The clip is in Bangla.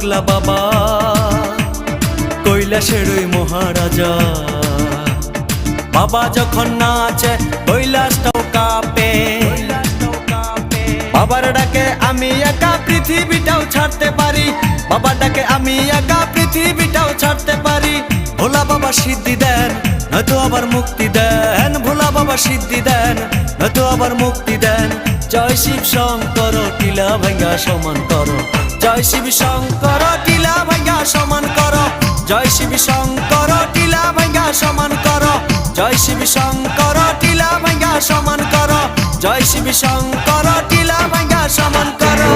পাগলা বাবা কৈলাসের ওই মহারাজা। বাবা যখন নাচে কৈলাসটাও কাঁপে, বাবার ডাকে আমি একা পৃথিবীটাও ছাড়তে পারি, বাবার ডাকে আমি একা পৃথিবীটাও ছাড়তে পারি। ভোলা বাবা সিদ্ধি দেন নয়তো আবার মুক্তি দেন, ভোলা বাবা সিদ্ধি দেন নয়তো আবার মুক্তি দেন। জয় শিব শঙ্কর টিলা ভাঙ্গা সমান করো, জয় শিব শঙ্কর টিলা ভাঙ্গা সমান করো, জয় শিব শঙ্কর টিলা ভাঙ্গা সমান করো, জয় শিব শঙ্কর টিলা ভাঙ্গা সমান করো, জয় শিব শঙ্কর টিলা ভাঙ্গা সমান করো।